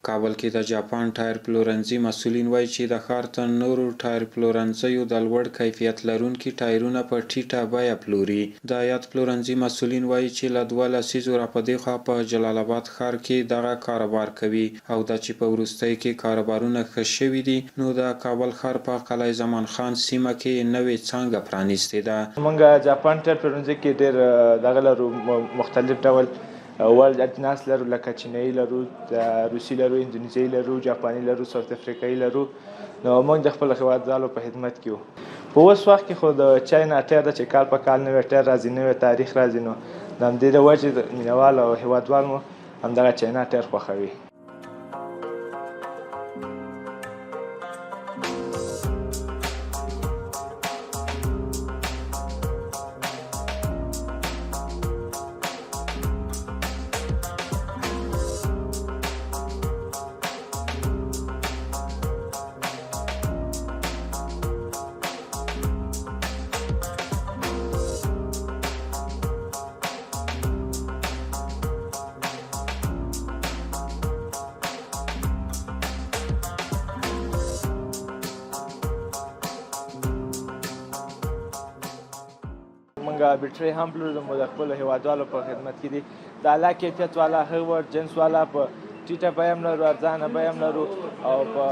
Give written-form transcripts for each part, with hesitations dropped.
کابل کې د جاپان ټایر پلورنځي مسؤلین وایي چې د ښار تر نورو ټایر پلورنځیو د لوړ کیفیت لرونکي ټایرونه په ټیټه بیه پلوري. د یاد پلورنځي مسؤلین وایي چې له 2 لسیزو راپدې خوا په جلال آباد ښار کې دغه کاروبار کوي او دا چې په وروستیو کې کاروبارونه ښه شوي دي، نو د کابل ښار په قلعه زمان خان سیمه کې نوې څانګه پرانیستې ده. موږ جاپان ټایر پلورنځي کې ډېر دغه لرو، مختلف ډول ورلډ اجناس لرو، لکه چینایي لرو، روسي لرو، اندونیزیایي لرو، جاپاني لرو، ساوت افریقایي لرو. نو موږ د خپل هیوادوالو په خدمت کې یو. په اوس وخت کې خو د چاینا ټایر ده چې کال په کال نوی ټایر راځي، نوی تاریخ راځي، نو د همدې د وجې مینهوال او هیوادوال مو همدغه چاینا ټایر خوښوي. موږ بیټرۍ هم پلورو، د خپلو هیوادوالو په خدمت کې دي. د اعلی کیفیت والا هر جنس والا په ټیټه بیه هم لرو، ارزانه بیه هم لرو، او په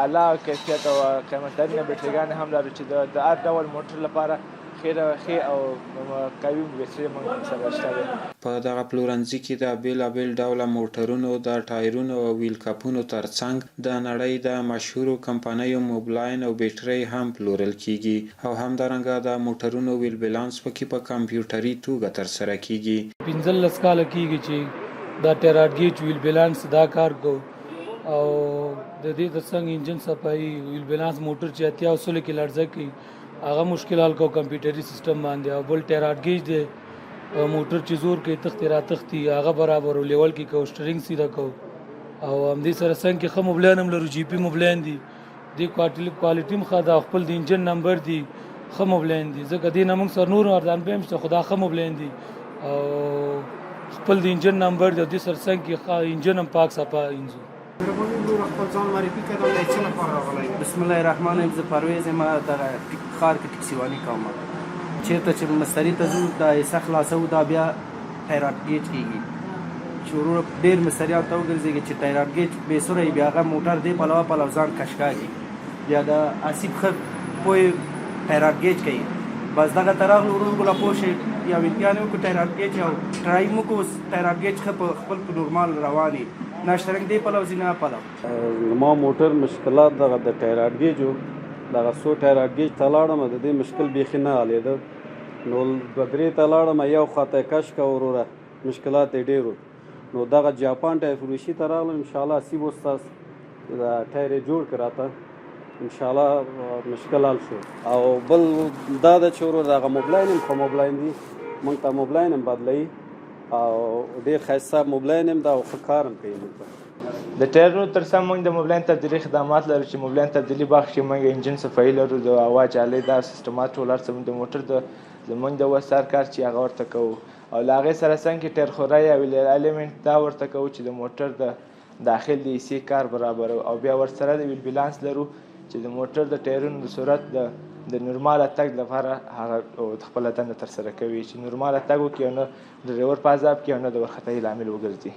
اعلی کیفیت او قیمتترینه بیټریګانې هم لرو چې د هر ډول موټر لپاره ښې او قوي بیټرۍ موږ سره شته ده. په دغه پلورنځي کې د بیلابیل ډوله موټرونو، د ټایرونو او ویل کپونو ترڅنګ د نړۍ د مشهورو کمپنیو موبلاین او بیټرۍ هم پلورل کیږي، او همدارنګه د موټرونو ویل بیلانس پکې په کمپیوټري توګه ترسره کیږي. 15 کاله کیږي چې دا ټیراډ گیج ویل بیلانس دا کار کو، او د دې ترڅنګ انجن صفایي، ویل بیلانس موټر چې اتیا اصول کې لړزه کوي هغه مشکل حل کو کمپیوټري سیستم باندې، او بل ټیراډ گیج دی موټر چې زور کوي تختی را تختی هغه برابر لیول کې کو، سټرینګ سیده کو، او همدې سره څنګه کې ښه موبلاین هم لرو، جی پی موبلاین دي، د کوالټي هم ښه ده، خپل د انجن نمبر دي، ښه موبلاین دي، ځکه دې نه موږ سره نور ارزان به هم شته، خو دا ښه موبلاین دي او خپل د انجن نمبر دی، دې سره څنګه کې ښه انجن هم پاک صفا انځو. بسم الله الرحمن الرحیم. زه پرویز یم، دغه ښار کې ټکسیوالي کوم. چېرته چې مستري ته ځو دا حصه خلاصو، دا بیا ټایراډ گیج کېږي چې ورور ډېر مستریان ته وګرځېږي چې ټایراډ گیج بې سوره وي، بیا هغه موټر دې پلوه پلو ځان کش کاږي، بیا د اسیب ښه پوی ټایراډ گیج کوي. بس دغه ته راغلو ورور ګله پوه شئ، یو امتحان یې وکړو ټایراډ گیج، او ټرای مو وکړو ټایراډ گیج ښه په خپل په نورمال روان وي، نه شترنګ دې پلو ځي نه پلو. زما موټر مشکلات دغه د ټایراډ گیج و، دغه څو ټایراډ گیج ته لاړم، د دې مشکل بیخي نه حلېده، نو 2-3 ته لاړم، یو خواته یې کش که وروره، مشکلات یې ډېر و. نو دغه جاپان ټایر فروشي ته راغلم، انشاءالله سیب استاس د ټایر یې جوړ کړ راته، انشاءالله مشکل حل شو. او بل دا ده چې ورور دغه موبلاین هم ښه موبلاین دي، موږ ته موبلاین هم بدلوي او ډېر ښایسته موبلاین هم ده او ښه کار هم کوي موږ ته. د ټایرونو تر څنګ موږ د موبلاین تبدیلي خدمات لرو، چې موبلاین تبدیلي بخش کې موږ انجن صفایي لرو، د هوا جالۍ دا سیستمات ټول هر څه د موټر زموږ د وس هر کار چې هغه ورته کوو، او له هغې سره څنګ کې ټایر خورۍ او الیمنټ دا ورته کوو چې د موټر د داخل د حصې کار برابرو، او بیا ورسره د ویل بیلانس لرو چې د موټر د ټایرونو د سرعت د نورماله تګ لپاره هغه خپله دنده ترسره کوي، چې نورماله تګ وکړي او نه د ډریور په عذاب کې او نه د وارخطايي لامل وګرځي.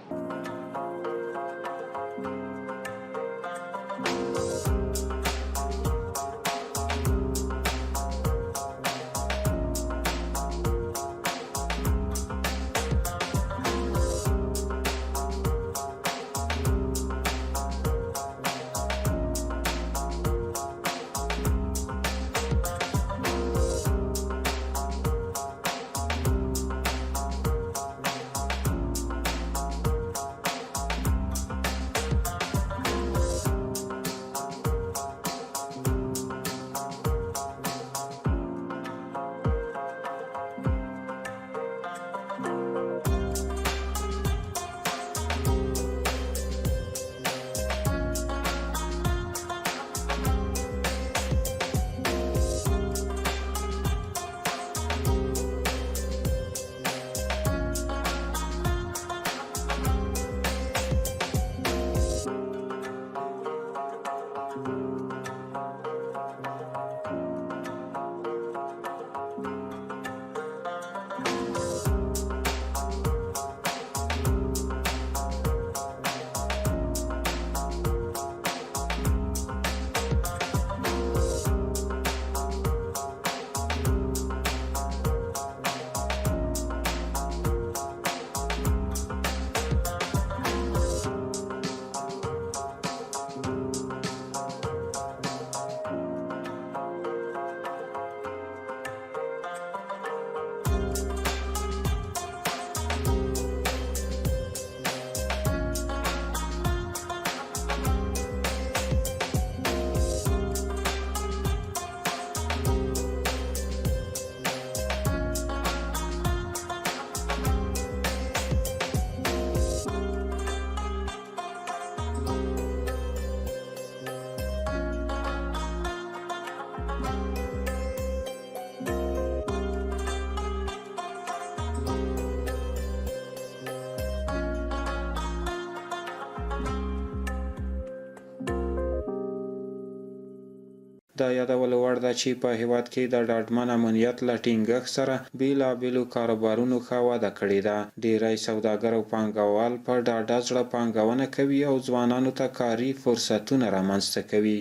دا یادول وړ ده چې په هیواد کې د ډاډمن امنیت له ټینګښت سره بېلابېلو کاروبارونو ښه وده کړې ده. ډېری سوداګر او پانګوال په ډاډه زړه پانګونه کوي او ځوانانو ته کاري فرصتونه رامنځته کوي.